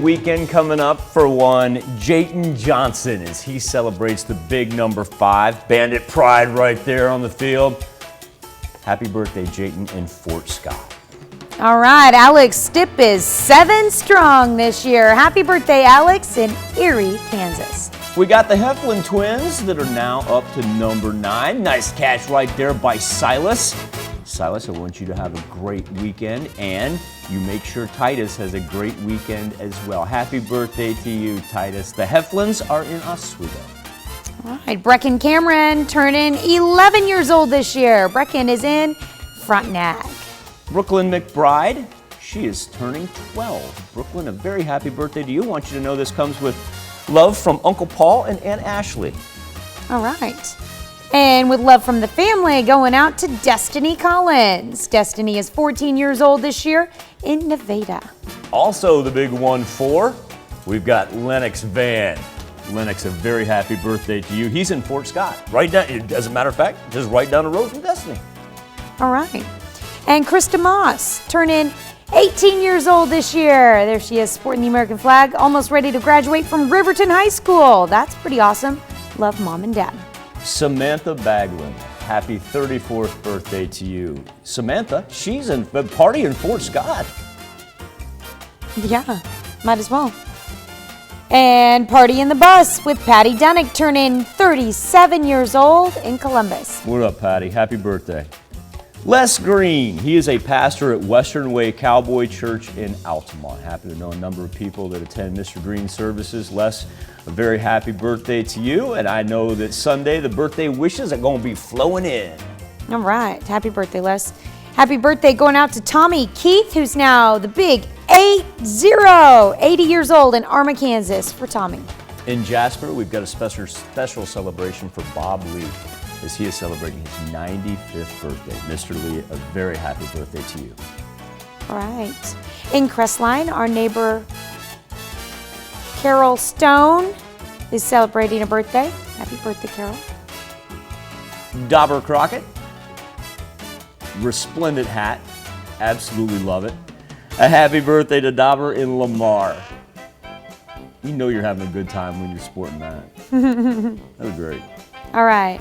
Weekend coming up for one, Jayton Johnson as he celebrates the big number 5. Bandit Pride right there on the field. Happy birthday, Jayton in Fort Scott. All right, Alex Stipp is 7 strong this year. Happy birthday, Alex, in Erie, Kansas. We got the Heflin twins that are now up to number 9. Nice catch right there by Silas. Silas, I want you to have a great weekend, and you make sure Titus has a great weekend as well. Happy birthday to you, Titus. The Heflins are in Oswego. All right, Brecken Cameron turning 11 years old this year. Brecken is in Frontenac. Brooklyn McBride, she is turning 12. Brooklyn, a very happy birthday to you. I want you to know this comes with love from Uncle Paul and Aunt Ashley. All right. And with love from the family, going out to Destiny Collins. Destiny is 14 years old this year in Nevada. Also the big 1-4, we've got Lennox Van. Lennox, a very happy birthday to you. He's in Fort Scott, right down, as a matter of fact, just right down the road from Destiny. All right. And Krista Moss, turning 18 years old this year. There she is, sporting the American flag, almost ready to graduate from Riverton High School. That's pretty awesome. Love, Mom and Dad. Samantha Baglin, happy 34th birthday to you. Samantha, she's in the party in Fort Scott. Yeah, might as well. And party in the bus with Patty Dunnick, turning 37 years old in Columbus. What up, Patty? Happy birthday. Les Green, he is a pastor at Western Way Cowboy Church in Altamont. Happy to know a number of people that attend Mr. Green services. Les, a very happy birthday to you, and I know that Sunday the birthday wishes are going to be flowing in. All right, happy birthday, Les. Happy birthday going out to Tommy Keith, who's now the big 80 years old in Arma, Kansas for Tommy. In Jasper, we've got a special celebration for Bob Lee, as he is celebrating his 95th birthday. Mr. Lee, a very happy birthday to you. All right. In Crestline, our neighbor Carol Stone is celebrating a birthday. Happy birthday, Carol. Dauber Crockett, resplendent hat. Absolutely love it. A happy birthday to Dauber in Lamar. You know you're having a good time when you're sporting that. That was great. All right.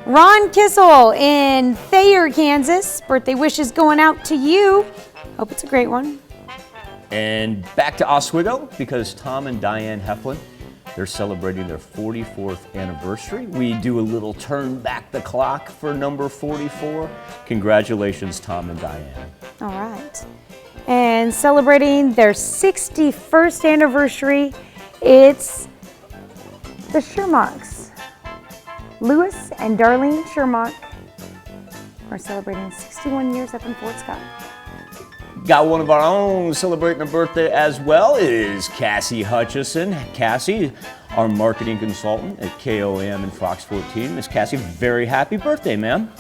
Ron Kissel in Thayer, Kansas. Birthday wishes going out to you. Hope it's a great one. And back to Oswego, because Tom and Diane Heflin, they're celebrating their 44th anniversary. We do a little turn back the clock for number 44. Congratulations, Tom and Diane. All right. And celebrating their 61st anniversary, it's the Shermocks. Lewis and Darlene Shermock are celebrating 61 years up in Fort Scott. Got one of our own celebrating a birthday as well. It is Cassie Hutchison. Cassie, our marketing consultant at KOM and Fox 14. Miss Cassie, very happy birthday, ma'am.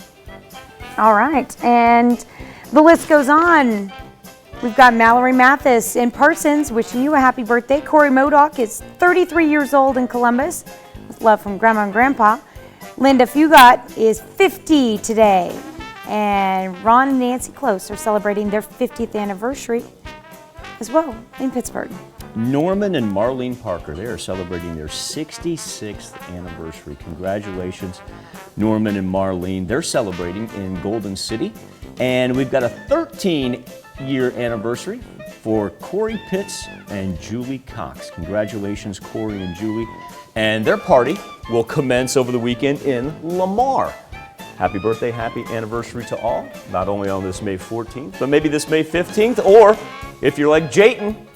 All right, and the list goes on. We've got Mallory Mathis in Parsons wishing you a happy birthday. Corey Modoc is 33 years old in Columbus with love from Grandma and Grandpa. Linda Fugat is 50 today. And Ron and Nancy Close are celebrating their 50th anniversary as well in Pittsburgh. Norman and Marlene Parker, they are celebrating their 66th anniversary. Congratulations, Norman and Marlene. They're celebrating in Golden City. And we've got a 13-year anniversary for Corey Pitts and Julie Cox. Congratulations, Corey and Julie. And their party will commence over the weekend in Lamar. Happy birthday, happy anniversary to all, not only on this May 14th, but maybe this May 15th, or if you're like Jayton,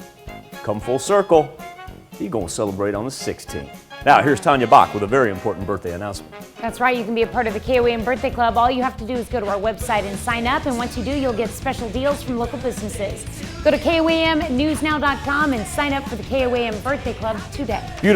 come full circle, you're going to celebrate on the 16th. Now, here's Tanya Bach with a very important birthday announcement. That's right, you can be a part of the KOAM Birthday Club. All you have to do is go to our website and sign up, and once you do, you'll get special deals from local businesses. Go to KOAMnewsnow.com and sign up for the KOAM Birthday Club today. Beautiful.